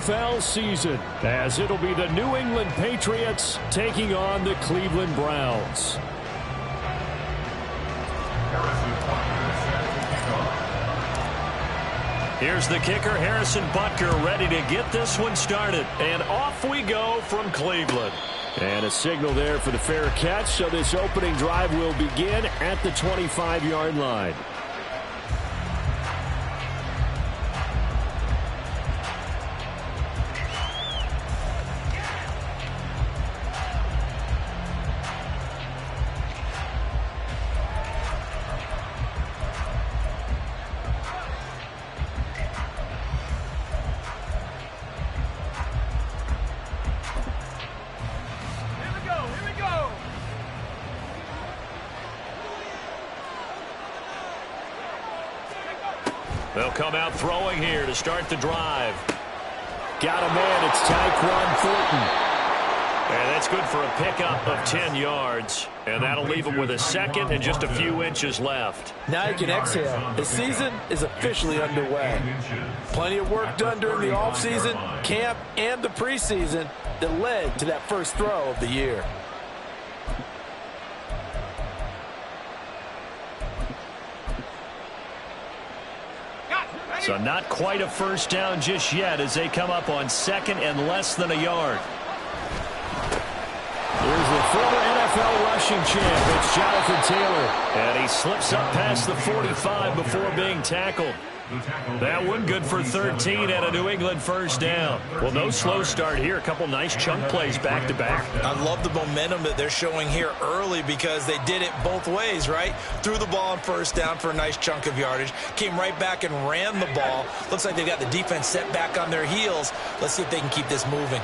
NFL season, as it'll be the New England Patriots taking on the Cleveland Browns. Here's the kicker, Harrison Butker, ready to get this one started. And off we go from Cleveland. And a signal there for the fair catch, so this opening drive will begin at the 25-yard line. They'll come out throwing here to start the drive. Got a man, it's Tyquan Thornton. And that's good for a pickup of 10 yards. And that'll leave him with a second and just a few inches left. Now you can exhale. The season is officially underway. Plenty of work done during the offseason, camp, and the preseason that led to that first throw of the year. So not quite a first down just yet as they come up on second and less than a yard. Here's the former NFL rushing champ. It's Jonathan Taylor. And he slips up past the 45 before being tackled. That one good for 13 and a New England first down. Well, no slow start here. A couple nice chunk plays back-to-back. I love the momentum that they're showing here early because they did it both ways, right? Threw the ball on first down for a nice chunk of yardage. Came right back and ran the ball. Looks like they've got the defense set back on their heels. Let's see if they can keep this moving.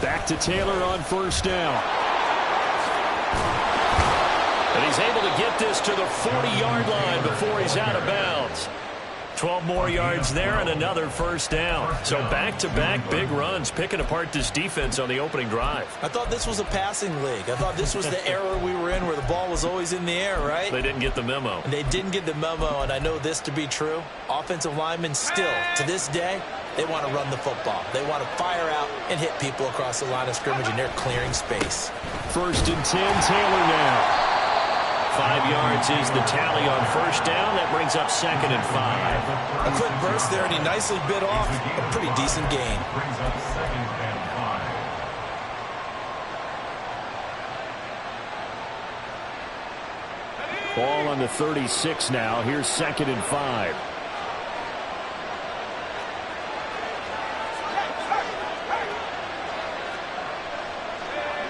Back to Taylor on first down. And he's able to get this to the 40-yard line before he's out of bounds. 12 more yards there and another first down. So back-to-back big runs, picking apart this defense on the opening drive. I thought this was a passing league. I thought this was the era we were in where the ball was always in the air, right? They didn't get the memo. And they didn't get the memo, and I know this to be true. Offensive linemen still, to this day, they want to run the football. They want to fire out and hit people across the line of scrimmage, and they're clearing space. First and 10, Taylor now. 5 yards is the tally on first down. That brings up second and 5. A quick burst there, and he nicely bit off a pretty decent gain. Ball on the 36 now. Here's second and 5.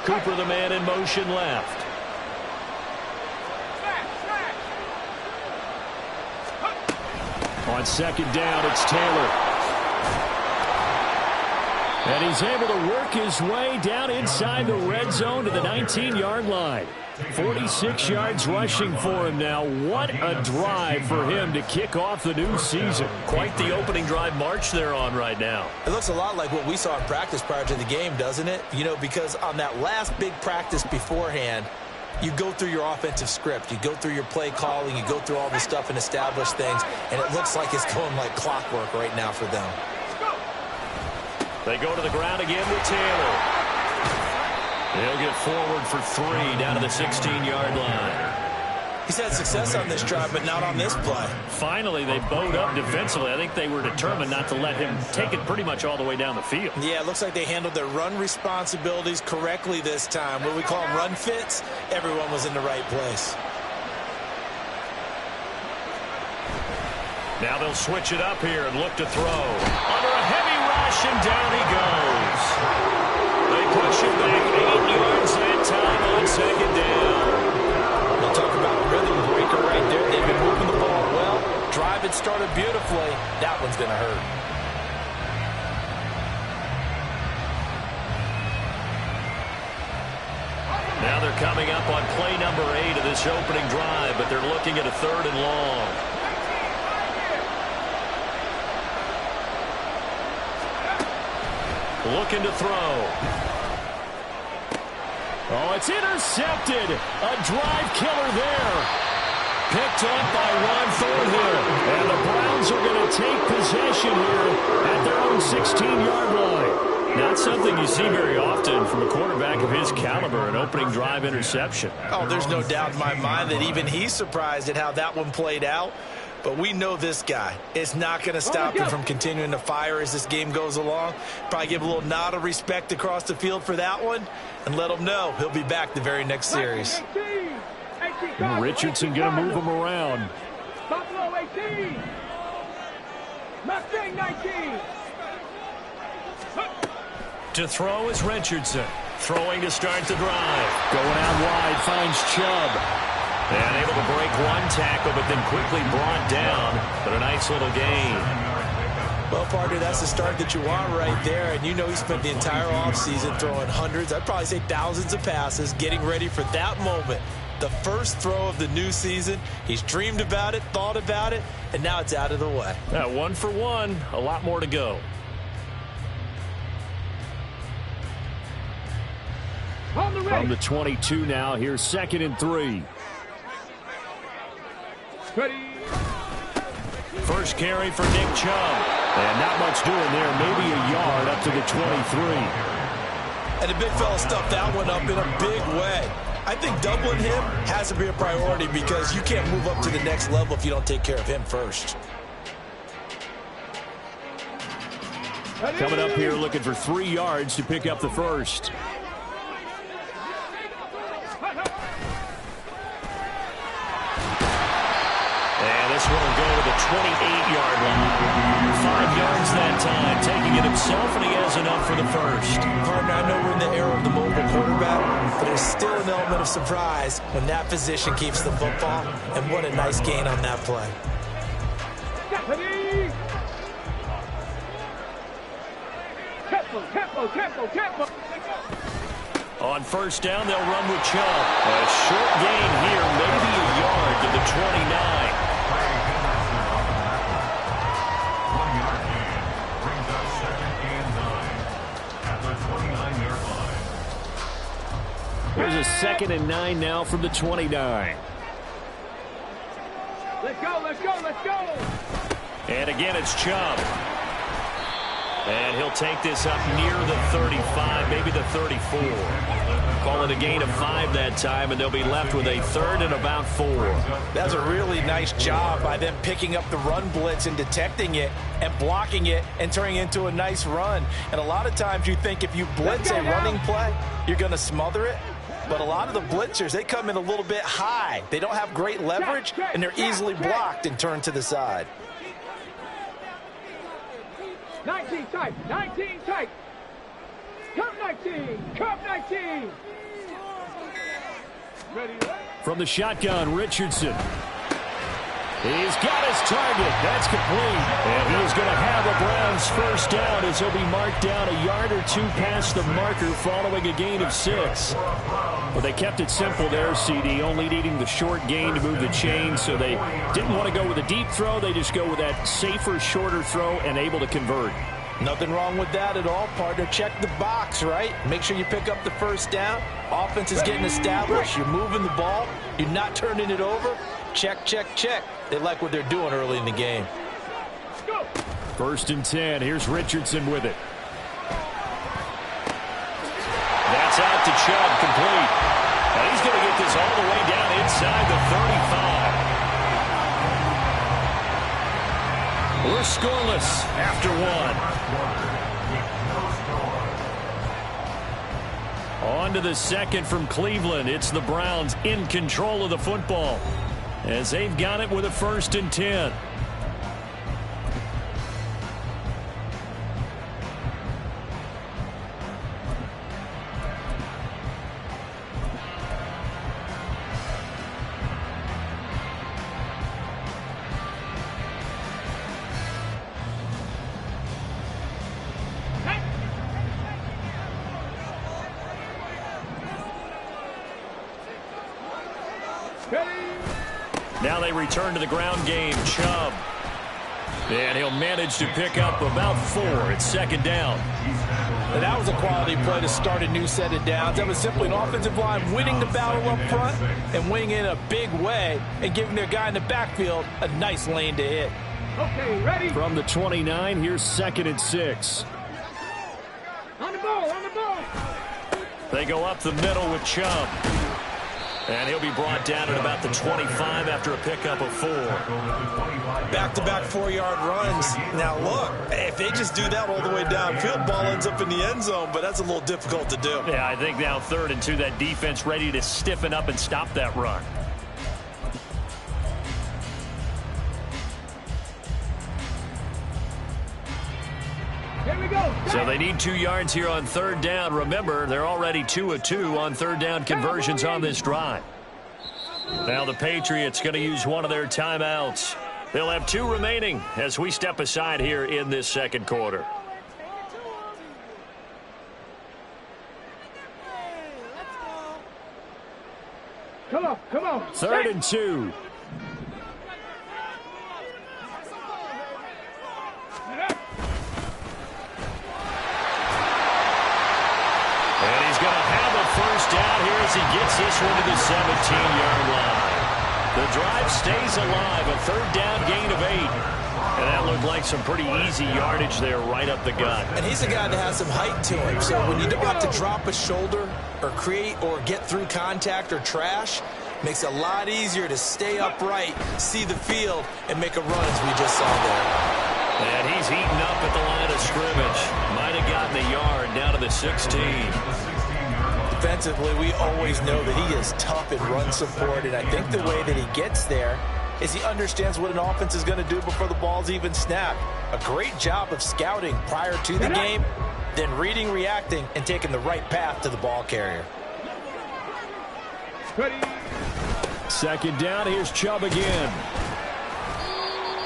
Cooper, the man in motion left. On second down, it's Taylor. And he's able to work his way down inside the red zone to the 19-yard line. 46 yards rushing for him now. What a drive for him to kick off the new season. Quite the opening drive march they're on right now. It looks a lot like what we saw in practice prior to the game, doesn't it? You know, because on that last big practice beforehand, you go through your offensive script. You go through your play calling. You go through all this stuff and establish things. And it looks like it's going like clockwork right now for them. They go to the ground again with Taylor. They'll get forward for 3 down to the 16-yard line. He's had success on this drive, but not on this play. Finally, they bowed up defensively. I think they were determined not to let him take it pretty much all the way down the field. Yeah, it looks like they handled their run responsibilities correctly this time. What we call them run fits, everyone was in the right place. Now they'll switch it up here and look to throw. Under a heavy rush, and down he goes. They push him back 8 yards that time on second down. We'll talk about a rhythm breaker right there. They've been moving the ball well. Drive had started beautifully. That one's going to hurt. Now they're coming up on play number 8 of this opening drive, but they're looking at a 3rd and long. Looking to throw. Oh, it's intercepted. A drive killer there. Picked up by Ron Thornhill. And the Browns are going to take possession here at their own 16-yard line. Not something you see very often from a quarterback of his caliber, an opening drive interception. Oh, there's no doubt in my mind that even he's surprised at how that one played out. But we know this guy is not going to stop him from continuing to fire as this game goes along. Probably give a little nod of respect across the field for that one and let him know he'll be back the very next series. And Richardson going to move him around. Buffalo 18. Mustang 19. To throw is Richardson. Throwing to start the drive. Going out wide, finds Chubb. And able to break one tackle, but then quickly brought down. But a nice little gain. Well, partner, that's the start that you want right there. And you know he spent the entire offseason throwing hundreds, I'd probably say thousands of passes, getting ready for that moment. The first throw of the new season. He's dreamed about it, thought about it, and now it's out of the way. 1 for 1, a lot more to go. From the 22 now, here's 2nd and 3. First carry for Nick Chubb. And not much doing there, maybe a yard up to the 23. And the big fella stuffed that one up in a big way. I think doubling him has to be a priority because you can't move up to the next level if you don't take care of him first. Coming up here looking for 3 yards to pick up the first. And this one will go to the 28-yard line. 5 yards that time, taking it himself, and he has enough for the first. Partner, I know we're in the era of the mobile quarterback, but there's still an element of surprise when that position keeps the football, and what a nice gain on that play. Tempo. On first down, they'll run with Chubb. A short gain here, maybe a yard to the 29. Here's a 2nd and 9 now from the 29. Let's go. And again, it's Chubb. And he'll take this up near the 35, maybe the 34. Call it a gain of 5 that time, and they'll be left with a 3rd and about 4. That's a really nice job by them picking up the run blitz and detecting it and blocking it and turning it into a nice run. And a lot of times you think if you blitz a running play, you're going to smother it. But a lot of the blitzers, they come in a little bit high. They don't have great leverage, and they're easily blocked and turned to the side. 19 tight. Cup 19. Ready. From the shotgun, Richardson. He's got his target. That's complete. And he's going to have a Browns first down as he'll be marked down a yard or 2 past the marker following a gain of 6. Well, they kept it simple there, CD, only needing the short gain to move the chain, so they didn't want to go with a deep throw. They just go with that safer, shorter throw and able to convert. Nothing wrong with that at all, partner. Check the box, right? Make sure you pick up the first down. Offense is getting established. You're moving the ball. You're not turning it over. Check. They like what they're doing early in the game. 1st and 10. Here's Richardson with it. That's out to Chubb, complete. And he's going to get this all the way down inside the 35. We're scoreless after 1. On to the 2nd from Cleveland. It's the Browns in control of the football as they've got it with a 1st and 10. Now they return to the ground game. Chubb. And he'll manage to pick up about 4. It's 2nd down. And that was a quality play to start a new set of downs. That was simply an offensive line winning the battle up front and winning in a big way and giving their guy in the backfield a nice lane to hit. Okay, ready? From the 29, here's 2nd and 6. On the ball, on the ball. They go up the middle with Chubb. And he'll be brought down at about the 25 after a pickup of 4. Back-to-back 4-yard runs. Now, look, if they just do that all the way downfield, ball ends up in the end zone, but that's a little difficult to do. Yeah, I think now 3rd and 2, that defense ready to stiffen up and stop that run. Here we go. So they need 2 yards here on 3rd down. Remember, they're already 2 of 2 on 3rd down conversions on this drive. Now the Patriots going to use one of their timeouts. They'll have 2 remaining as we step aside here in this 2nd quarter. Come on, come on. 3rd and 2. First down here as he gets this one to the 17-yard line. The drive stays alive, a 3rd down gain of 8. And that looked like some pretty easy yardage there right up the gut. And he's a guy that has some height to him. So when you don't have to drop a shoulder or create or get through contact or trash, makes it a lot easier to stay upright, see the field, and make a run as we just saw there. And he's heating up at the line of scrimmage. Might have gotten a yard down to the 16. Defensively, we always know that he is tough in run support, and I think the way that he gets there is he understands what an offense is going to do before the ball's even snapped. A great job of scouting prior to the game, then reading, reacting, and taking the right path to the ball carrier. Ready? 2nd down, here's Chubb again.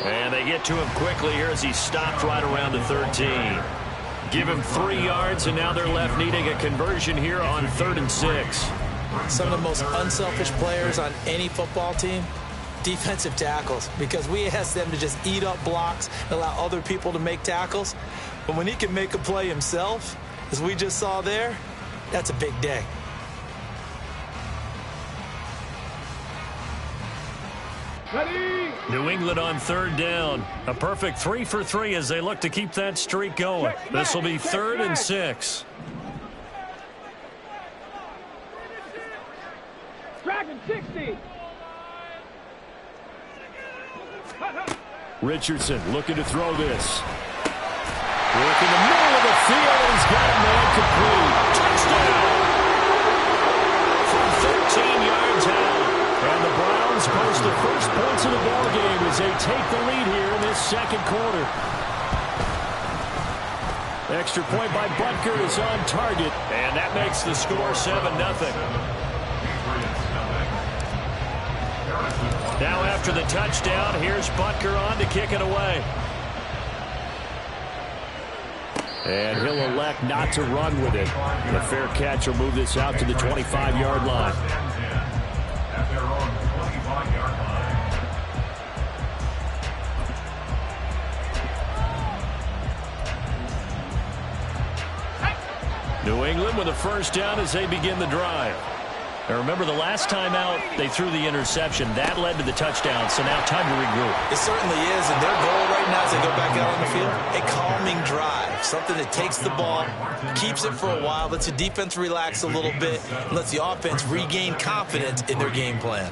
And they get to him quickly here as he stopped right around the 13. Give him 3 yards, and now they're left needing a conversion here on 3rd and 6. Some of the most unselfish players on any football team, defensive tackles, because we ask them to just eat up blocks and allow other people to make tackles. But when he can make a play himself, as we just saw there, that's a big day. Ready? New England on 3rd down. A perfect 3 for 3 as they look to keep that streak going. This will be 3rd and 6. Dragon 60. Richardson looking to throw this. Work in the middle of the field. He's got a man complete. Touchdown! From 13 yards out. And the Browns post the first points of the ball game as they take the lead here in this 2nd quarter. Extra point by Butker is on target, and that makes the score 7-0. Now after the touchdown, here's Butker on to kick it away. And he'll elect not to run with it. The fair catch will move this out to the 25-yard line. New England with a first down as they begin the drive. Now remember, the last time out, they threw the interception. That led to the touchdown, so now time to regroup. It certainly is, and their goal right now as they go back out on the field, a calming drive. Something that takes the ball, keeps it for a while, lets the defense relax a little bit, and lets the offense regain confidence in their game plan.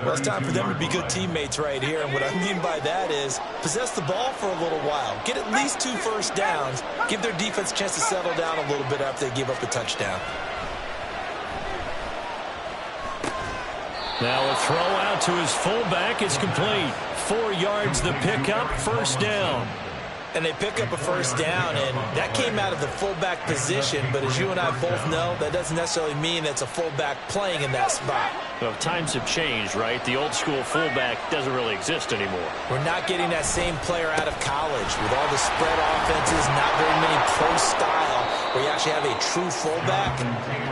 Well, it's time for them to be good teammates right here, and what I mean by that is possess the ball for a little while, get at least 2 first downs, give their defense a chance to settle down a little bit after they give up a touchdown. Now a throw out to his fullback is complete. 4 yards the pickup, first down. And they pick up a first down, and that came out of the fullback position, but as you and I both know, that doesn't necessarily mean that's a fullback playing in that spot. Well, times have changed, right? The old school fullback doesn't really exist anymore. We're not getting that same player out of college with all the spread offenses, not very many pro style, where you actually have a true fullback.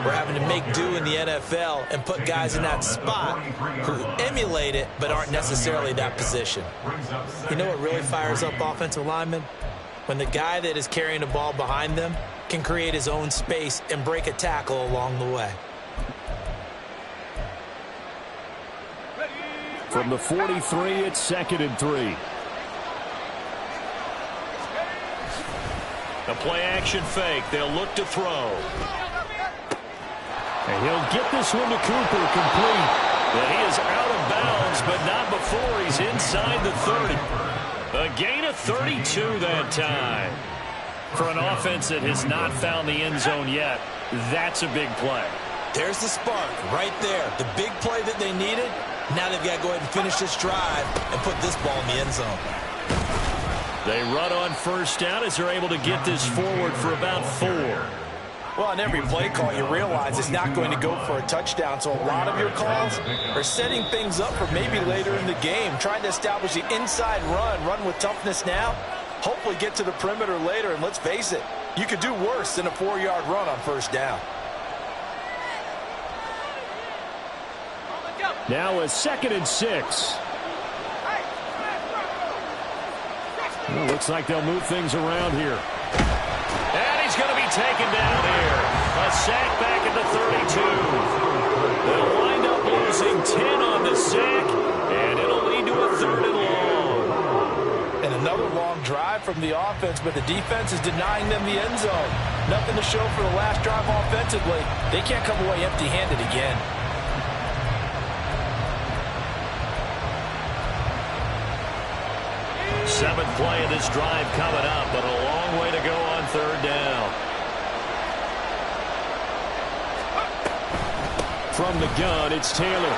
We're having to make do in the NFL and put guys in that spot who emulate it but aren't necessarily that position. You know what really fires up offensive linemen? When the guy that is carrying the ball behind them can create his own space and break a tackle along the way. From the 43, it's 2nd and 3. A play-action fake. They'll look to throw. And he'll get this one to Cooper, complete. And he is out of bounds, but not before he's inside the 30. A gain of 32 that time. For an offense that has not found the end zone yet, that's a big play. There's the spark right there. The big play that they needed. Now they've got to go ahead and finish this drive and put this ball in the end zone. They run on first down as they're able to get this forward for about 4. Well, on every play call, you realize it's not going to go for a touchdown. So a lot of your calls are setting things up for maybe later in the game, trying to establish the inside run with toughness now, hopefully get to the perimeter later. And let's face it, you could do worse than a 4-yard run on first down. Now a 2nd and 6. Well, looks like they'll move things around here. And he's going to be taken down here. A sack back at the 32. They'll wind up losing 10 on the sack, and it'll lead to a 3rd and long. And another long drive from the offense, but the defense is denying them the end zone. Nothing to show for the last drive offensively. They can't come away empty-handed again. Seventh play of this drive coming up, but a long way to go on 3rd down. From the gun, it's Taylor.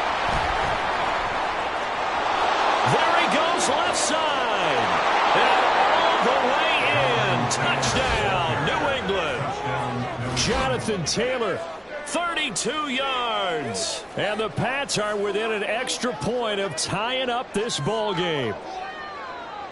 There he goes, left side. And all the way in. Touchdown, New England. Jonathan Taylor, 32 yards. And the Pats are within an extra point of tying up this ball game.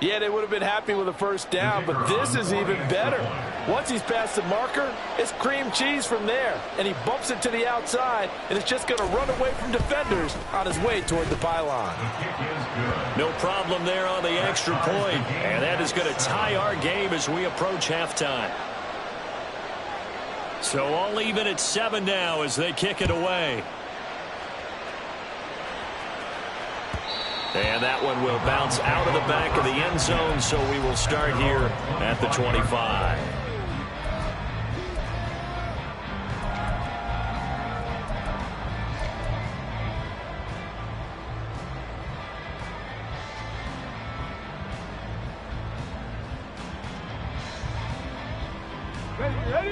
Yeah, they would have been happy with a first down, but this is even better. Once he's past the marker, it's cream cheese from there. And he bumps it to the outside, and it's just going to run away from defenders on his way toward the pylon. No problem there on the extra point. And that is going to tie our game as we approach halftime. So all even at 7 now as they kick it away. And that one will bounce out of the back of the end zone, so we will start here at the 25.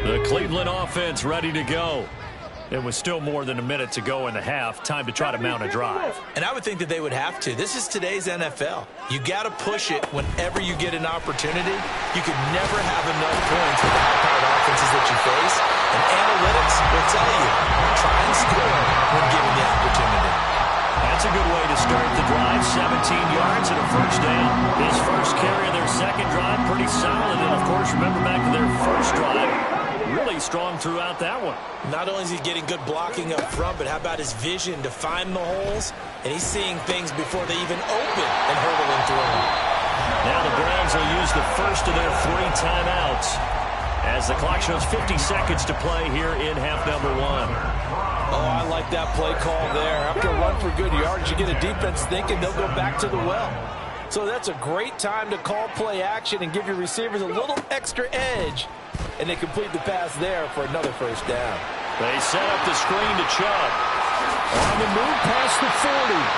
The Cleveland offense ready to go. It was still more than a minute to go in the half. Time to try to mount a drive. And I would think that they would have to. This is today's NFL. You got to push it whenever you get an opportunity. You could never have enough points with the high-powered offenses that you face. And analytics will tell you, try and score when given the opportunity. That's a good way to start the drive. 17 yards and a first down. His first carry of their second drive, pretty solid. And, of course, remember back to their first drive. Really strong throughout that one. Not only is he getting good blocking up front, but how about his vision to find the holes? And he's seeing things before they even open and hurdling through them. Now the Browns will use the first of their 3 timeouts as the clock shows 50 seconds to play here in half number 1. Oh, I like that play call there. After a run for good yards, you get a defense thinking they'll go back to the well. So that's a great time to call play action and give your receivers a little extra edge. And they complete the pass there for another first down. They set up the screen to Chubb. On the move past the 40.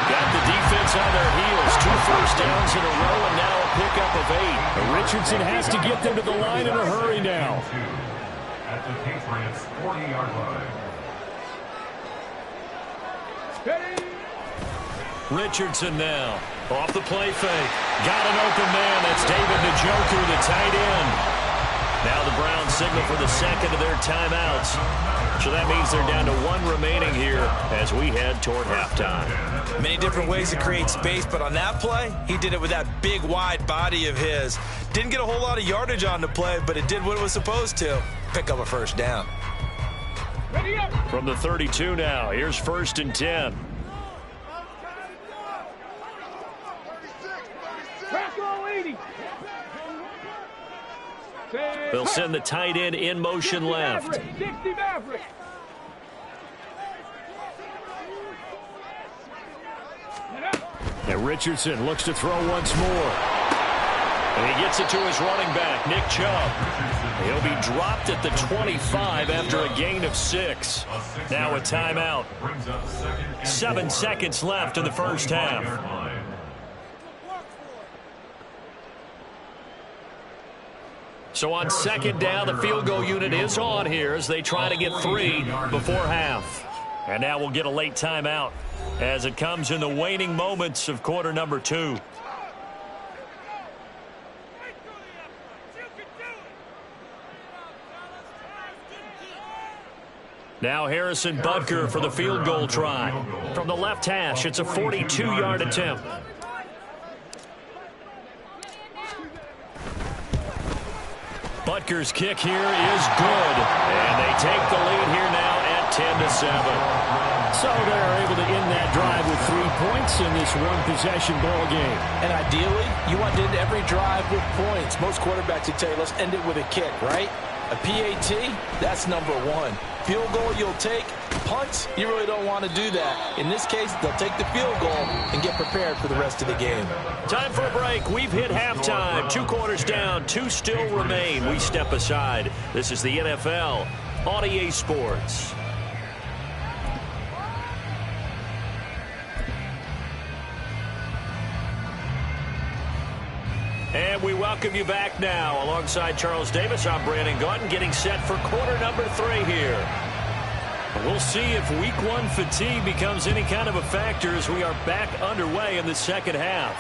Got the defense on their heels. 2 first downs in a row and now a pickup of 8. Richardson has to get them to the line in a hurry now. At the Patriots 40-yard line. Richardson now. Off the play fake. Got an open man. That's David Njoku, the tight end. Now the Browns signal for the second of their timeouts. So that means they're down to 1 remaining here as we head toward halftime. Many different ways to create space, but on that play, he did it with that big, wide body of his. Didn't get a whole lot of yardage on the play, but it did what it was supposed to. Pick up a first down. From the 32 now, here's 1st and 10. They'll send the tight end in motion left. 60 Maverick. And Richardson looks to throw once more. And he gets it to his running back, Nick Chubb. He'll be dropped at the 25 after a gain of 6. Now a timeout. 7 seconds left in the first half. So on second down, the field goal unit is on here as they try to get 3 before half. And now we'll get a late timeout as it comes in the waning moments of quarter number 2. Now Harrison Butker for the field goal try. From the left hash, it's a 42-yard attempt. Butker's kick here is good. And they take the lead here now at 10-7. So they're able to end that drive with 3 points in this one-possession ball game. And ideally, you want to end every drive with points. Most quarterbacks would tell you, let's end it with a kick, right? A PAT, that's number 1. Field goal you'll take. Punts, you really don't want to do that. In this case, they'll take the field goal and get prepared for the rest of the game. Time for a break. We've hit halftime. 2 quarters down. 2 still remain. We step aside. This is the NFL on EA Sports. And we welcome you back now. Alongside Charles Davis, I'm Brandon Gaudin, getting set for quarter number 3 here. We'll see if week 1 fatigue becomes any kind of a factor as we are back underway in the second half.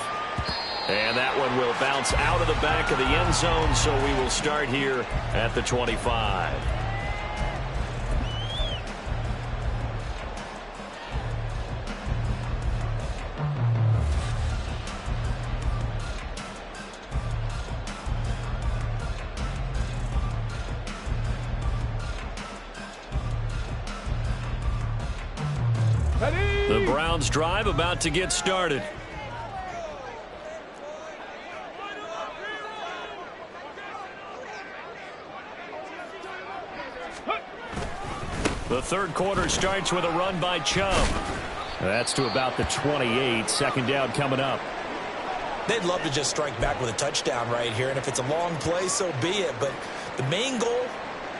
And that one will bounce out of the back of the end zone, so we will start here at the 25. The Browns drive about to get started. The third quarter starts with a run by Chubb. That's to about the 28. Second down coming up. They'd love to just strike back with a touchdown right here, and if it's a long play, so be it. But the main goal,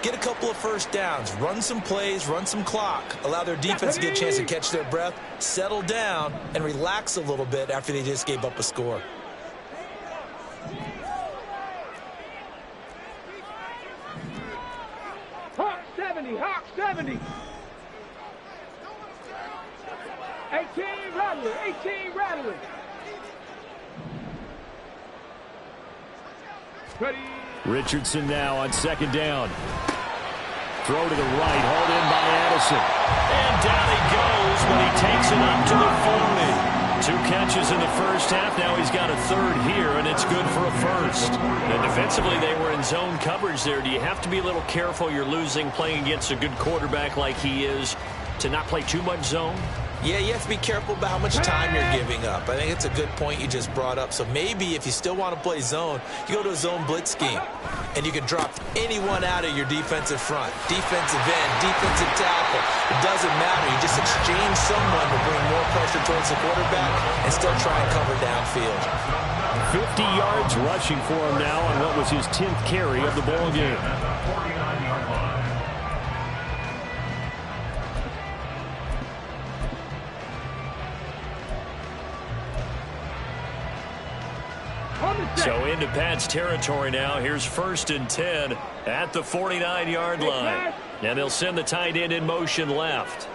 get a couple of first downs, run some plays, run some clock, allow their defense to get a chance to catch their breath, settle down, and relax a little bit after they just gave up a score. Hawk 70, Hawk 70. 18 Rattler, 18 Rattler. Ready. Richardson now on second down. Throw to the right, hauled in by Addison. And down he goes when he takes it up to the 40. 2 catches in the first half. Now he's got a third here, and it's good for a first. And defensively, they were in zone coverage there. Do you have to be a little careful? You're losing, playing against a good quarterback like he is, to not play too much zone? Yeah, you have to be careful about how much time you're giving up. I think it's a good point you just brought up. So maybe if you still want to play zone, you go to a zone blitz scheme, and you can drop anyone out of your defensive front, defensive end, defensive tackle. It doesn't matter. You just exchange someone to bring more pressure towards the quarterback and still try and cover downfield. 50 yards rushing for him now on what was his 10th carry of the ball game. So into Pat's territory now. Here's 1st and 10 at the 49-yard line. And they'll send the tight end in motion left.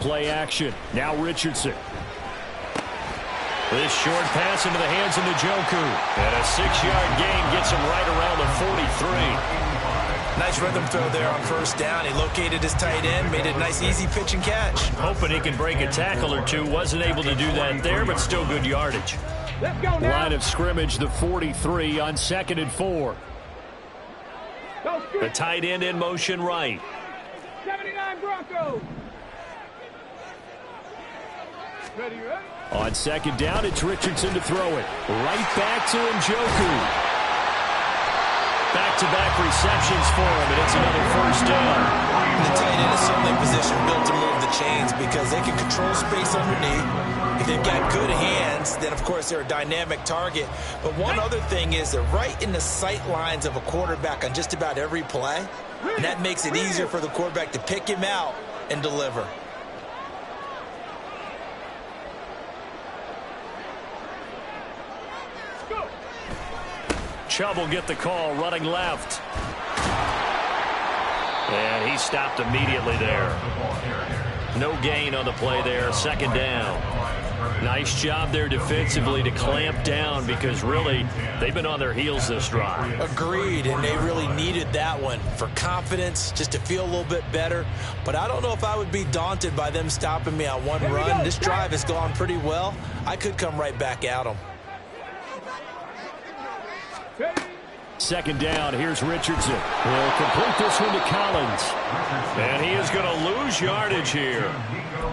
Play action. Now Richardson. This short pass into the hands of Njoku. And a 6-yard gain gets him right around the 43. Nice rhythm throw there on first down. He located his tight end, made it a nice easy pitch and catch. Hoping he can break a tackle or two. Wasn't able to do that there, but still good yardage. Let's go now. Line of scrimmage, the 43 on 2nd and 4. The tight end in motion right. 79 Broncos. Ready, ready. On second down, it's Richardson to throw it. Right back to Njoku. Back-to-back receptions for him, and it's another first down. The tight end is certainly in position built to move the chains because they can control space underneath. If they've got good hands, then, of course, they're a dynamic target. But one other thing is they're right in the sight lines of a quarterback on just about every play, and that makes it easier for the quarterback to pick him out and deliver. Chubb will get the call, running left. And he stopped immediately there. No gain on the play there, second down. Nice job there defensively to clamp down because really they've been on their heels this drive. Agreed, and they really needed that one for confidence, just to feel a little bit better. But I don't know if I would be daunted by them stopping me on one run. This drive has gone pretty well. I could come right back at them. Second down, here's Richardson. He'll complete this one to Collins. And he is going to lose yardage here.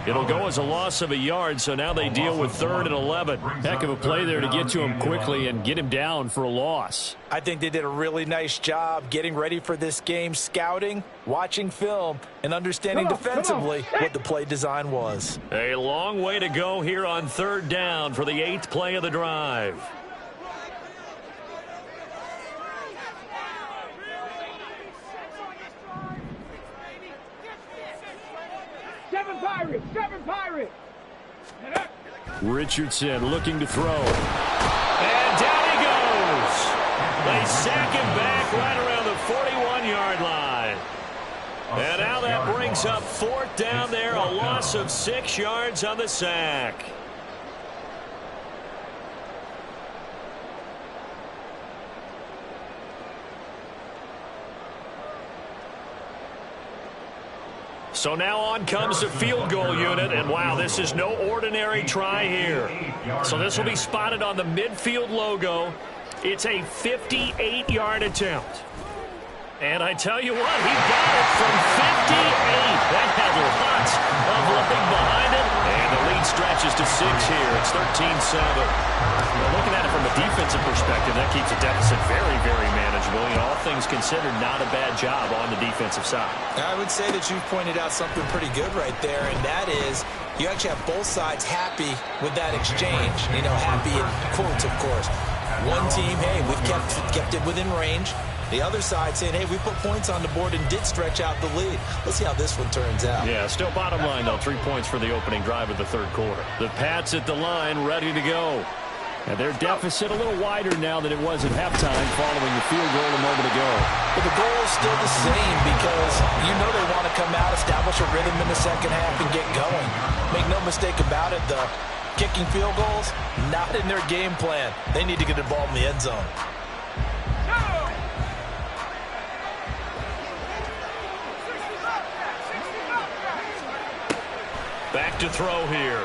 It'll go as a loss of a yard, so now they deal with 3rd and 11. Heck of a play there to get to him quickly and get him down for a loss. I think they did a really nice job getting ready for this game, scouting, watching film, and understanding defensively what the play design was. A long way to go here on 3rd down for the 8th play of the drive. Seven Pirates. Richardson looking to throw. And down he goes. They sack him back right around the 41-yard line. And now that brings up 4th down there, a loss of 6 yards on the sack. So now on comes the field goal unit, and wow, this is no ordinary try here. So this will be spotted on the midfield logo. It's a 58-yard attempt. And I tell you what, he got it from 58. That had lots of leg behind it. And the lead stretches to 6 here. It's 13-7. Looking at it from a defensive perspective, that keeps the deficit very, very manageable. You know, all things considered, not a bad job on the defensive side. I would say that you've pointed out something pretty good right there, and that is you actually have both sides happy with that exchange. You know, happy in quotes, of course. One team, hey, we've kept it within range. The other side saying, hey, we put points on the board and did stretch out the lead. Let's see how this one turns out. Yeah, still bottom line, though. 3 points for the opening drive of the 3rd quarter. The Pats at the line, ready to go. And their deficit a little wider now than it was at halftime following the field goal a moment ago. But the goal is still the same because you know they want to come out, establish a rhythm in the second half, and get going. Make no mistake about it, though. Kicking field goals, not in their game plan. They need to get the ball in the end zone. Back to throw here.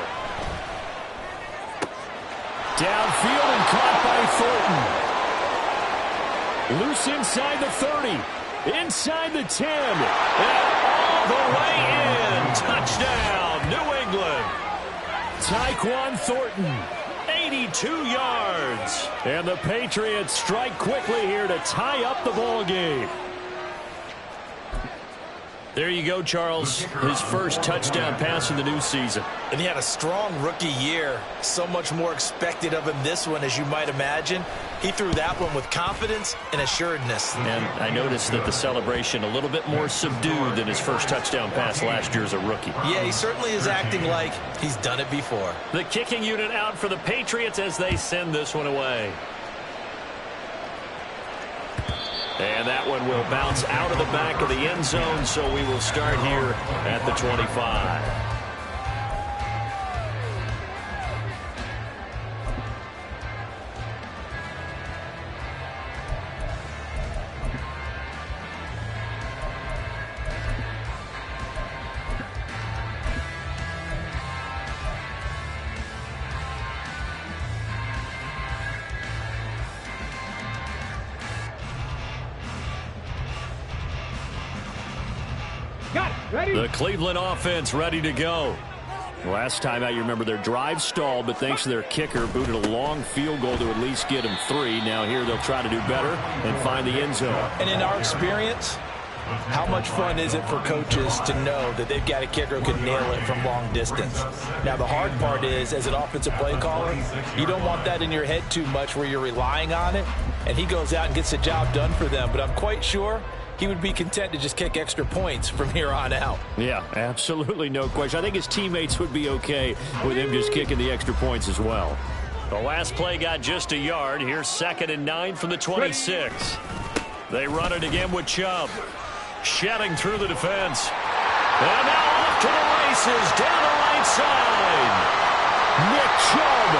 Downfield and caught by Thornton. Loose inside the 30. Inside the 10. And all the way in. Touchdown, New England. Tyquan Thornton, 82 yards. And the Patriots strike quickly here to tie up the ball game. There you go, Charles. His first touchdown pass in the new season. And he had a strong rookie year. So much more expected of him this one, as you might imagine. He threw that one with confidence and assuredness. And I noticed that the celebration a little bit more subdued than his first touchdown pass last year as a rookie. Yeah, he certainly is acting like he's done it before. The kicking unit out for the Patriots as they send this one away. And that one will bounce out of the back of the end zone, so we will start here at the 25. Got it. Ready? The Cleveland offense ready to go. Last time out, you remember their drive stalled, but thanks to their kicker, booted a long field goal to at least get them 3. Now here they'll try to do better and find the end zone. And in our experience, how much fun is it for coaches to know that they've got a kicker who can nail it from long distance? Now, the hard part is, as an offensive play caller, you don't want that in your head too much where you're relying on it, and he goes out and gets the job done for them. But I'm quite sure he would be content to just kick extra points from here on out. Yeah, absolutely no question. I think his teammates would be okay with him just kicking the extra points as well. The last play got just a yard. Here's 2nd and 9 from the 26. They run it again with Chubb. Shedding through the defense. And now off to the races down the right side. Nick Chubb.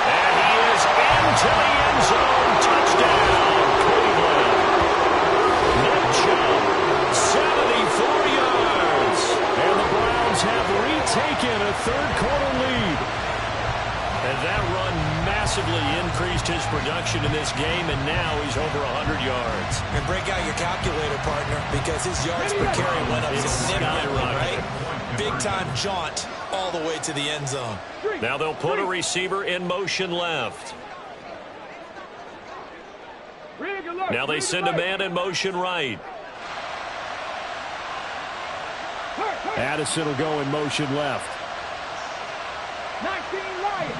And he is into the end zone. Touchdown, Cleveland. Nick Chubb, 74 yards. And the Browns have retaken a third-quarter lead. And that run massively increased his production in this game, and now he's over 100 yards. And break out your calculator, partner, because his yards per carry went up significantly, right? Big-time jaunt all the way to the end zone. Now they'll put a receiver in motion left. Now they send a man in motion right. Addison will go in motion left. 19 Lions.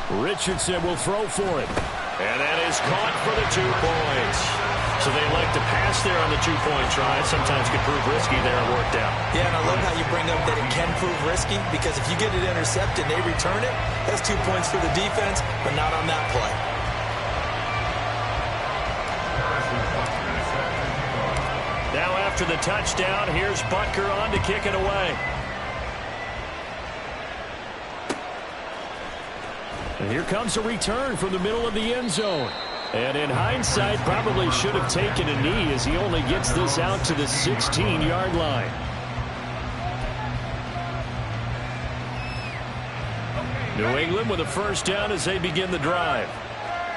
Richardson will throw for it. And that is caught for the 2 points. So they like to pass there on the 2-point try. Sometimes can prove risky there. It worked out. Yeah, and I love how you bring up that it can prove risky, because if you get it intercepted and they return it, that's 2 points for the defense, but not on that play. Now after the touchdown, here's Butker on to kick it away. And here comes a return from the middle of the end zone. And in hindsight, probably should have taken a knee as he only gets this out to the 16-yard line. New England with a first down as they begin the drive.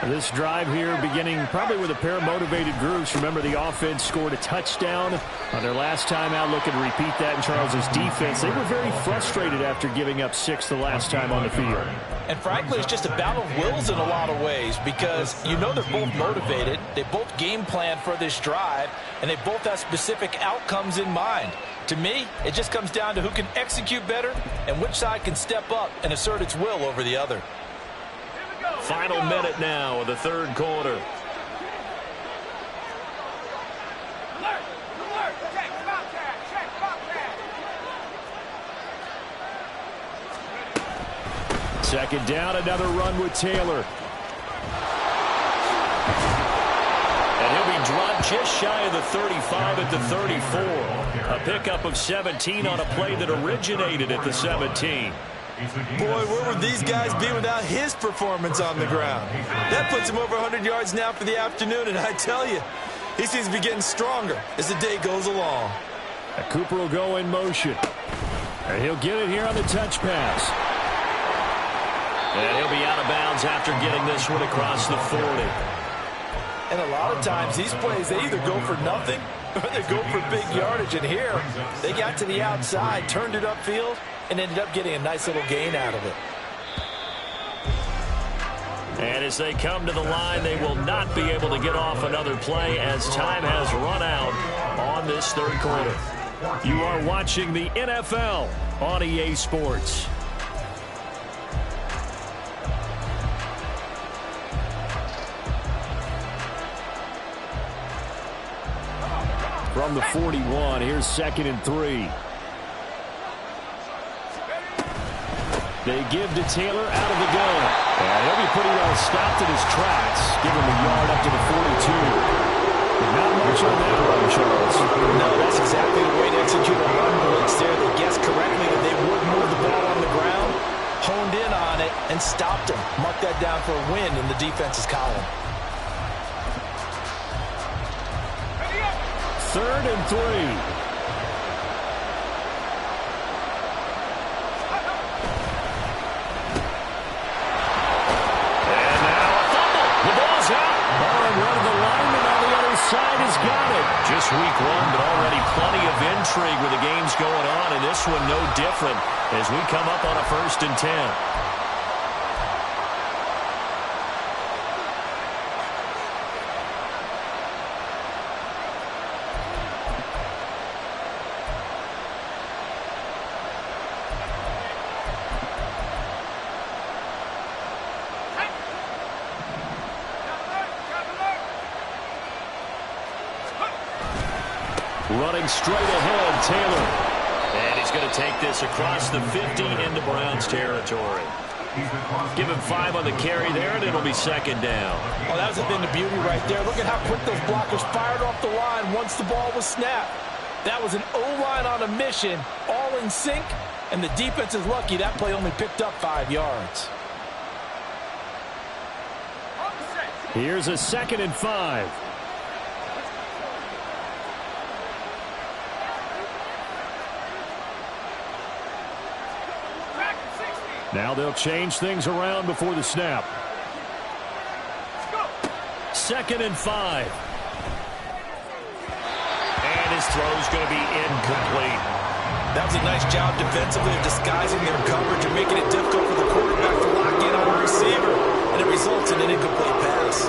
This drive here beginning probably with a pair of motivated groups. Remember, the offense scored a touchdown on their last time out, looking to repeat that in Charles's defense. They were very frustrated after giving up 6 the last time on the field. And frankly, it's just a battle of wills in a lot of ways, because you know they're both motivated. They both game plan for this drive, and they both have specific outcomes in mind. To me, it just comes down to who can execute better and which side can step up and assert its will over the other. Final minute now of the third quarter. Second down, another run with Taylor. And he'll be dropped just shy of the 35 at the 34. A pickup of 17 on a play that originated at the 17. Boy, where would these guys be without his performance on the ground? That puts him over 100 yards now for the afternoon, and I tell you, he seems to be getting stronger as the day goes along. And Cooper will go in motion. And he'll get it here on the touch pass. And he'll be out of bounds after getting this one across the 40. And a lot of times, these plays, they either go for nothing or they go for big yardage. And here, they got to the outside, turned it upfield, and ended up getting a nice little gain out of it. And as they come to the line, they will not be able to get off another play as time has run out on this third quarter. You are watching the NFL on EA Sports. From the 41, here's 2nd and 3. They give to Taylor out of the gun. And he'll be pretty well stopped in his tracks. Give him a yard up to the 42. But not much on that run, Charles. No, that's exactly the way to execute a run blitz there. They guessed correctly that they would move the ball on the ground, honed in on it, and stopped him. Mark that down for a win in the defense's column. 3rd and 3. Just week 1, but already this one no different as we come up on a 1st and 10. Running straight ahead, Taylor. And he's going to take this across the 50 into Browns territory. Give him 5 on the carry there, and it'll be 2nd down. Well, that was a thing of beauty right there. Look at how quick those blockers fired off the line once the ball was snapped. That was an O-line on a mission, all in sync, and the defense is lucky that play only picked up 5 yards. Here's a 2nd and 5. Now they'll change things around before the snap. 2nd and 5. And his throw's going to be incomplete. That was a nice job defensively of disguising their coverage and making it difficult for the quarterback to lock in on a receiver. And it results in an incomplete pass.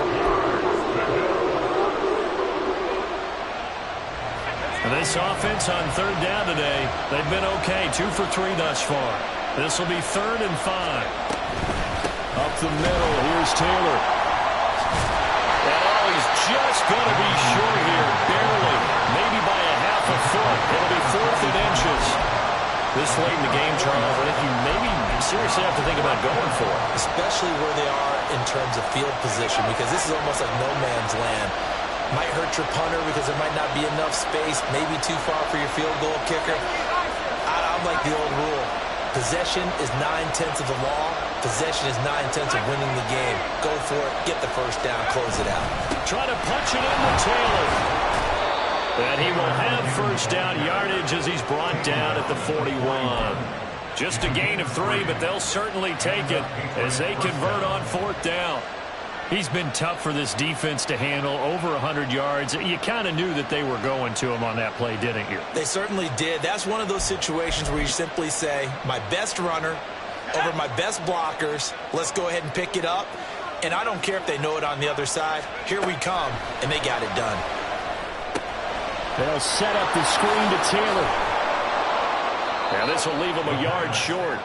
And this offense on 3rd down today, they've been okay. 2 for 3 thus far. This will be 3rd and 5. Up the middle, here's Taylor. Oh, he's just going to be short here, barely. Maybe by a half a foot. It'll be 4th and inches. This late in the game, Charles, I think you maybe seriously have to think about going for it. Especially where they are in terms of field position, because this is almost like no man's land. Might hurt your punter because there might not be enough space, maybe too far for your field goal kicker. I'm like the old rule. Possession is 9/10 of the law. Possession is 9/10 of winning the game. Go for it. Get the 1st down. Close it out. Trying to punch it in with Taylor. And he will have 1st down yardage as he's brought down at the 41. Just a gain of 3, but they'll certainly take it as they convert on 4th down. He's been tough for this defense to handle, over 100 yards. You kind of knew that they were going to him on that play, didn't you? They certainly did. That's one of those situations where you simply say, my best runner over my best blockers, let's go ahead and pick it up. And I don't care if they know it on the other side. Here we come, and they got it done. They'll set up the screen to Taylor. Now this will leave him a yard short.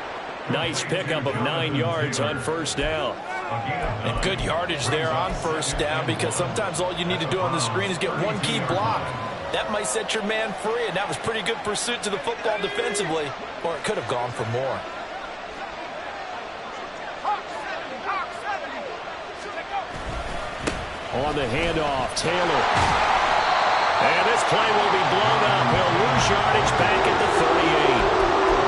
Nice pickup of 9 yards on 1st down. And good yardage there on 1st down, because sometimes all you need to do on the screen is get one key block. That might set your man free, and that was pretty good pursuit to the football defensively, or it could have gone for more. On the handoff, Taylor. And this play will be blown up. He'll lose yardage back at the 38.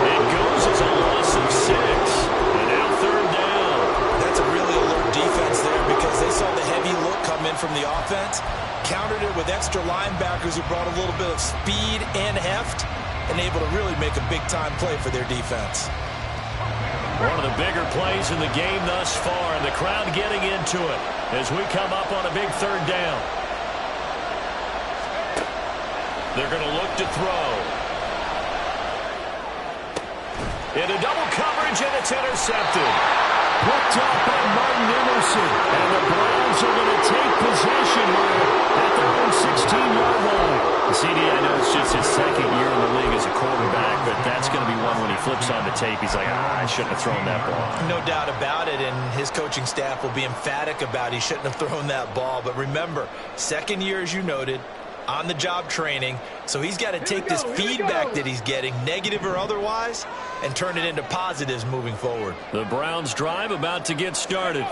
It goes as a loss of 6. And now 3rd down. That's a really alert defense there, because they saw the heavy look come in from the offense, countered it with extra linebackers who brought a little bit of speed and heft, and able to really make a big-time play for their defense. One of the bigger plays in the game thus far, and the crowd getting into it as we come up on a big 3rd down. They're going to look to throw. Into double coverage, and it's intercepted. Picked up by Martin Emerson. And the Browns are going to take possession here at their own 16-yard line. CD, I know it's just his 2nd year in the league as a quarterback, but that's going to be one when he flips on the tape, he's like, I shouldn't have thrown that ball. No doubt about it, and his coaching staff will be emphatic about he shouldn't have thrown that ball. But remember, 2nd year, as you noted, on-the-job training, so he's got to take this feedback that he's getting, negative or otherwise, and turn it into positives moving forward. The Browns drive about to get started.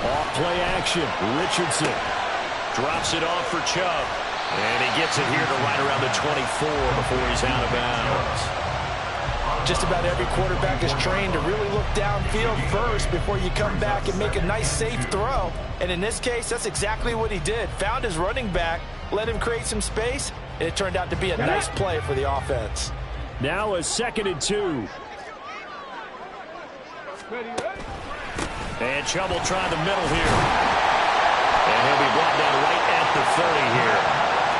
Off play action. Richardson drops it off for Chubb. And he gets it here to right around the 24 before he's out of bounds. Just about every quarterback is trained to really look downfield first before you come back and make a nice, safe throw. And in this case, that's exactly what he did. Found his running back, let him create some space, and it turned out to be a nice play for the offense. Now a 2nd and 2. And Chubb will try the middle here. And he'll be brought down right at the 30 here.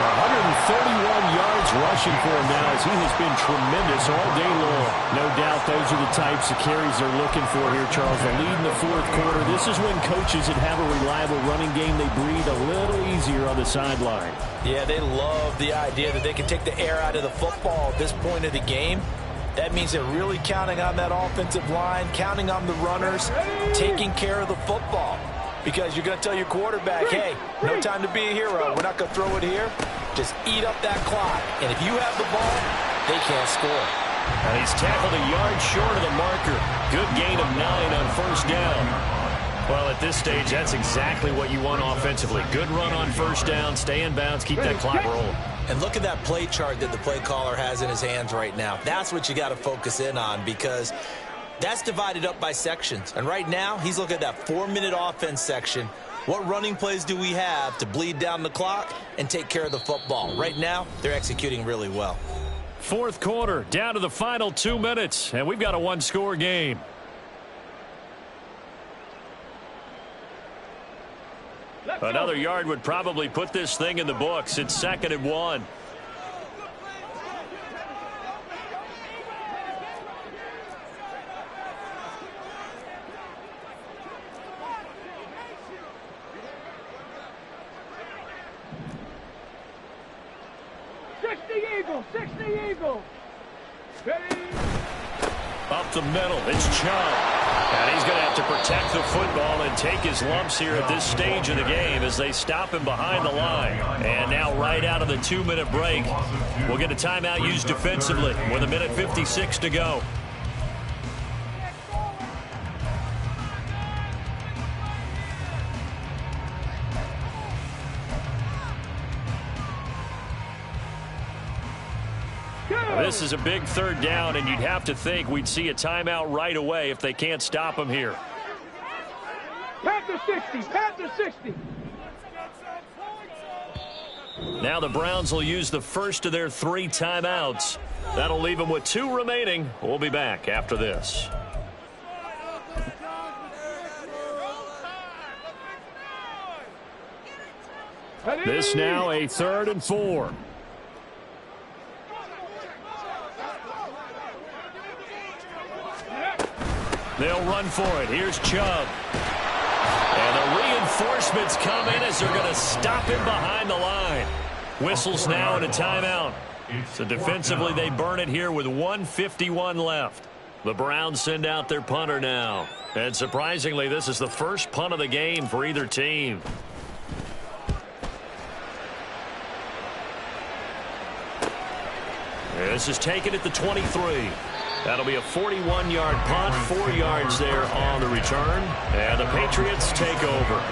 131 yards rushing for him now as he has been tremendous all day long. No doubt those are the types of carries they're looking for here, Charles. The lead in the fourth quarter. This is when coaches that have a reliable running game, they breathe a little easier on the sideline. Yeah, they love the idea that they can take the air out of the football at this point of the game. That means they're really counting on that offensive line, counting on the runners, taking care of the football. Because you're going to tell your quarterback, hey, no time to be a hero. We're not going to throw it here. Just eat up that clock. And if you have the ball, they can't score. And he's tackled a yard short of the marker. Good gain of 9 on first down. Well, at this stage, that's exactly what you want offensively. Good run on first down, stay in bounds, keep that clock rolling. And look at that play chart that the play caller has in his hands right now. That's what you got to focus in on because that's divided up by sections. And right now, he's looking at that 4-minute offense section. What running plays do we have to bleed down the clock and take care of the football? Right now, they're executing really well. Fourth quarter, down to the final 2 minutes, and we've got a one-score game. Another yard would probably put this thing in the books. It's 2nd and 1. Eagle. Ready? Up the middle, it's Chubb. And he's going to have to protect the football and take his lumps here at this stage of the game as they stop him behind the line. And now right out of the 2-minute break, we'll get a timeout used defensively with 1:56 to go. This is a big third down, and you'd have to think we'd see a timeout right away if they can't stop him here. Panther 60, Panther 60. Now the Browns will use the first of their 3 timeouts. That'll leave them with 2 remaining. We'll be back after this. This now a 3rd and 4. They'll run for it. Here's Chubb. And the reinforcements come in as they're going to stop him behind the line. Whistles now and a timeout. So defensively, they burn it here with 1:51 left. The Browns send out their punter now. And surprisingly, this is the first punt of the game for either team. This is taken at the 23. That'll be a 41-yard punt, 4 yards there on the return. And the Patriots take over.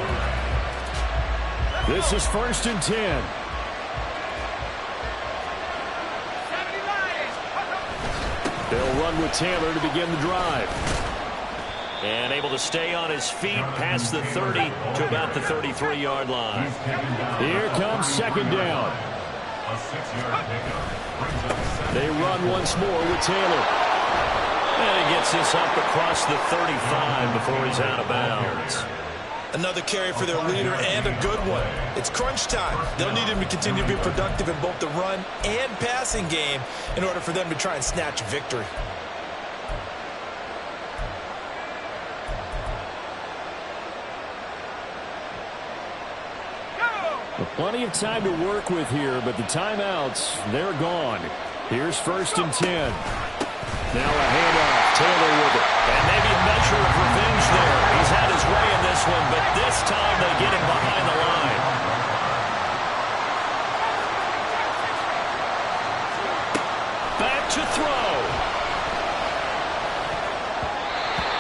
This is 1st and 10. They'll run with Taylor to begin the drive. And able to stay on his feet past the 30 to about the 33-yard line. Here comes 2nd down. They run once more with Taylor. And he gets this up across the 35 before he's out of bounds. Another carry for their leader and a good one. It's crunch time. They'll need him to continue to be productive in both the run and passing game in order for them to try and snatch victory. Plenty of time to work with here, but the timeouts, they're gone. Here's 1st and 10. Now a handoff. Taylor with it. And maybe a measure of revenge there. He's had his way in this one, but this time they get him behind the line. Back to throw.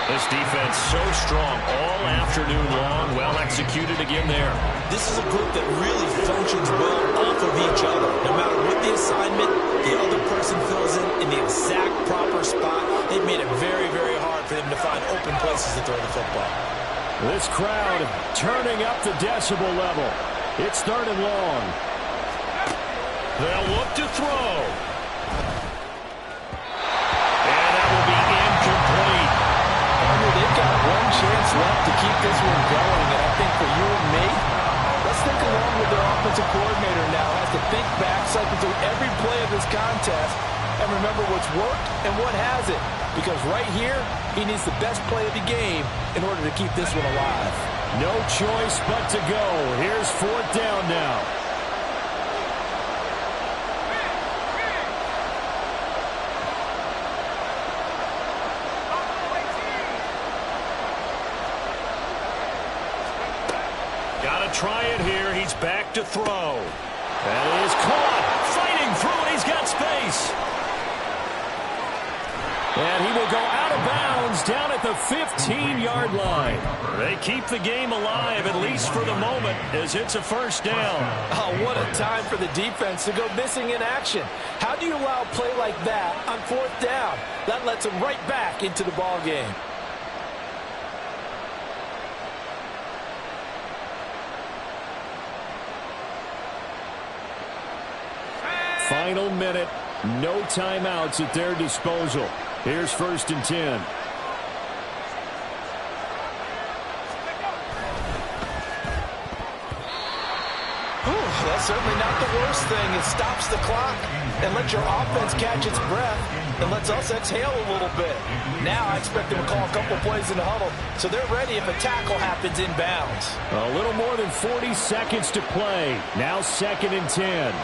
This defense so strong all afternoon long. Well executed again there. This is a group that really functions well off of each other. No matter what the assignment, the other person fills in the exact proper spot. They've made it very, very hard for them to find open places to throw the football. This crowd turning up the decibel level. It's 3rd and long. They'll look to throw. And that will be incomplete. They've got one chance left to keep this one going, and I think for you and me, let's think along with their offensive coordinator now has to think and remember what's worked and what hasn't. Because right here, he needs the best play of the game in order to keep this one alive. No choice but to go. Here's 4th down now. Got to try it here. He's back to throw. That is caught. Fighting through it. He's got space. And he will go out of bounds down at the 15-yard line. They keep the game alive, at least for the moment, as it's a 1st down. Oh, what a time for the defense to go missing in action. How do you allow a play like that on 4th down? That lets them right back into the ball game. Final minute. No timeouts at their disposal. Here's 1st and 10. That's certainly not the worst thing. It stops the clock and lets your offense catch its breath and lets us exhale a little bit. Now I expect them to call a couple plays in the huddle so they're ready if a tackle happens inbounds. A little more than 40 seconds to play. Now 2nd and 10.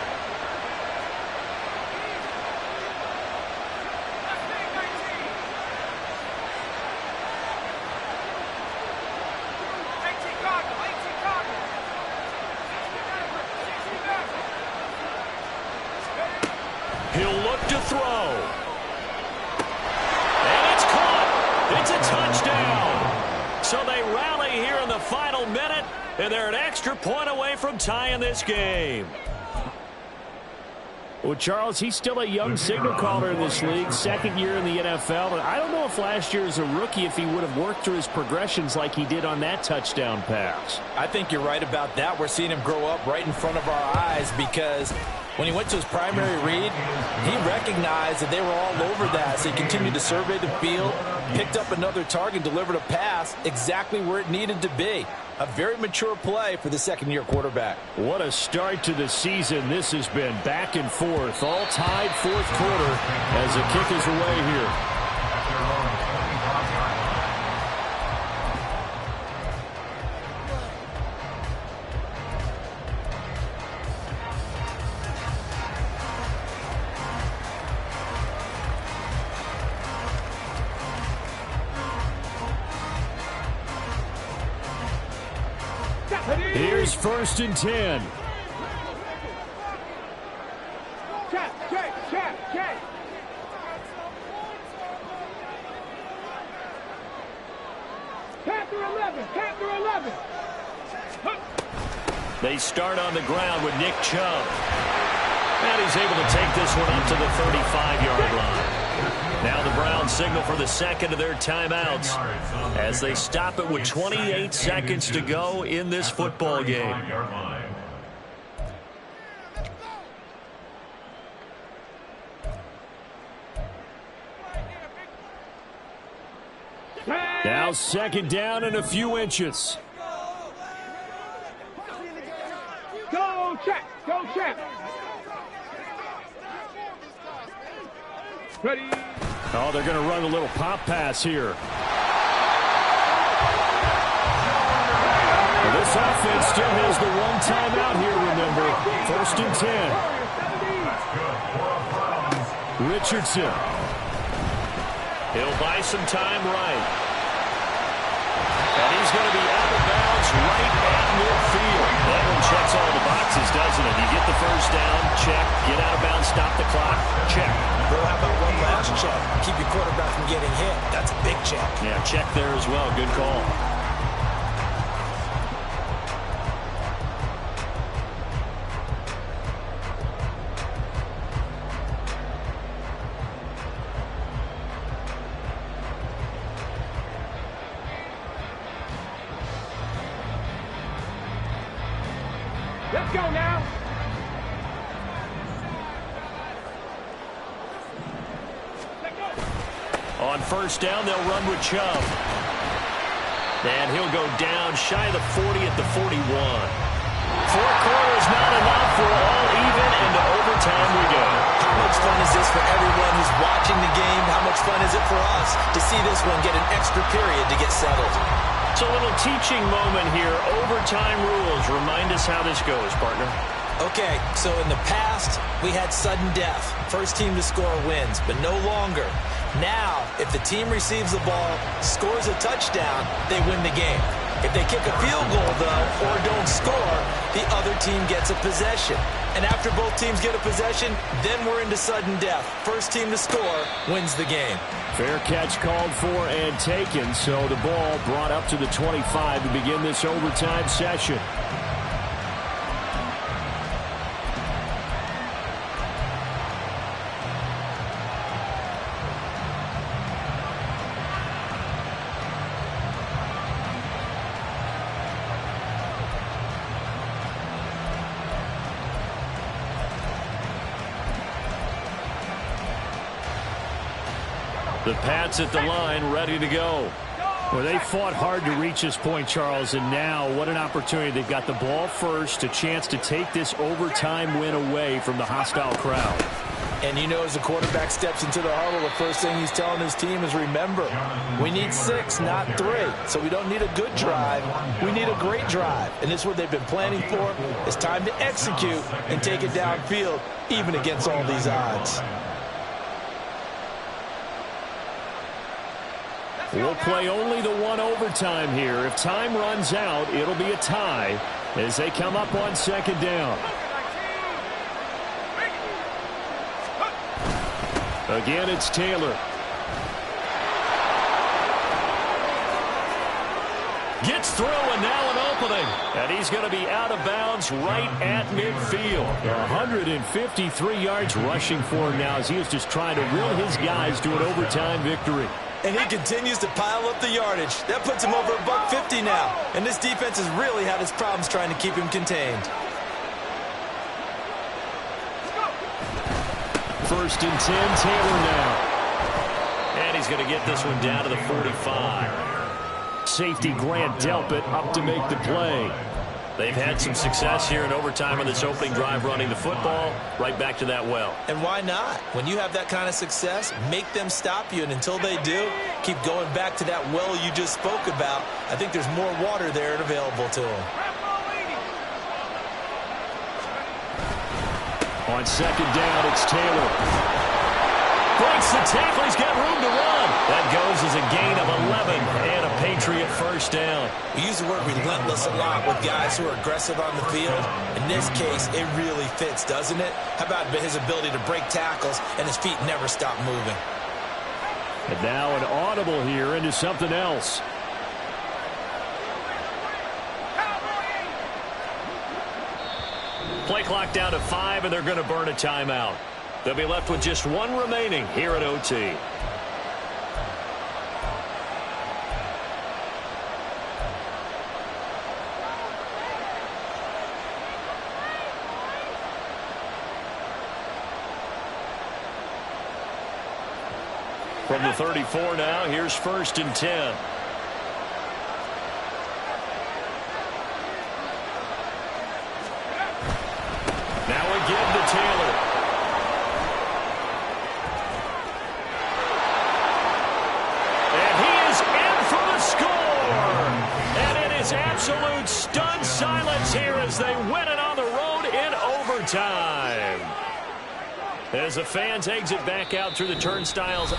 He'll look to throw. And it's caught. It's a touchdown. So they rally here in the final minute, and they're an extra point away from tying this game. Well, Charles, he's still a young signal caller in this league, 2nd year in the NFL. And I don't know if last year as a rookie, if he would have worked through his progressions like he did on that touchdown pass. I think you're right about that. We're seeing him grow up right in front of our eyes because when he went to his primary read, he recognized that they were all over that. So he continued to survey the field, picked up another target, delivered a pass exactly where it needed to be. A very mature play for the 2nd-year quarterback. What a start to the season this has been. Back and forth, all tied 4th quarter as the kick is away here. Here's 1st and 10. Check. Panther 11. They start on the ground with Nick Chubb. And he's able to take this one up to the 35-yard line. Now the Browns signal for the 2nd of their timeouts as they stop it with 28 seconds to go in this football game. Now 2nd down and a few inches. Go check. Ready. Oh, they're going to run a little pop pass here. Well, this offense still has the one timeout here, remember. 1st and 10. Richardson. He'll buy some time right. And he's going to be out of bounds right at midfield. That one checks all the boxes, doesn't it? You get the 1st down, check. Get out of bounds, stop the clock, check. Bro, how about one last check? Keep your quarterback from getting hit. That's a big check. Yeah, check there as well. Good call. Let's go now. On 1st down, they'll run with Chubb. And he'll go down shy of the 40 at the 41. Four quarters not enough. We're all even, and to overtime we go. How much fun is this for everyone who's watching the game? How much fun is it for us to see this one get an extra period to get settled? It's a little teaching moment here. Overtime rules. Remind us how this goes, partner. Okay, so in the past, we had sudden death. First team to score wins, but no longer. Now, if the team receives the ball, scores a touchdown, they win the game. If they kick a field goal, though, or don't score, the other team gets a possession. And after both teams get a possession, then we're into sudden death. First team to score wins the game. Fair catch called for and taken, so the ball brought up to the 25 to begin this overtime session. The Pats at the line, ready to go. Well, they fought hard to reach this point, Charles, and now what an opportunity. They've got the ball first, a chance to take this overtime win away from the hostile crowd. And you know, as the quarterback steps into the huddle, the first thing he's telling his team is, remember, we need 6, not 3. So we don't need a good drive. We need a great drive. And this is what they've been planning for. It's time to execute and take it downfield, even against all these odds. We'll play only the one overtime here. If time runs out, it'll be a tie as they come up on second down. Again, it's Taylor. Gets through, and now an opening. And he's going to be out of bounds right at midfield. 153 yards rushing for him now as he is just trying to will his guys to an overtime victory. And he continues to pile up the yardage. That puts him over $150 now. And this defense has really had its problems trying to keep him contained. First and 10, Taylor now. And he's going to get this one down to the 45. Safety Grant Delpit up to make the play. They've had some success here in overtime on this opening drive running the football. Right back to that well. And why not? When you have that kind of success, make them stop you. And until they do, keep going back to that well you just spoke about. I think there's more water there and available to them. On second down, it's Taylor. Breaks the tackle. He's got room to run. That goes as a gain of 11 and a Patriot first down. We use the word relentless a lot with guys who are aggressive on the field. In this case, it really fits, doesn't it? How about his ability to break tackles and his feet never stop moving? And now an audible here into something else. Play clock down to 5, and they're going to burn a timeout. They'll be left with just one remaining here at OT. From the 34 now, here's first and 10. Now again to Taylor. And he is in for the score. And it is absolute stunned silence here as they win it on the road in overtime. As the fans exit back out through the turnstiles.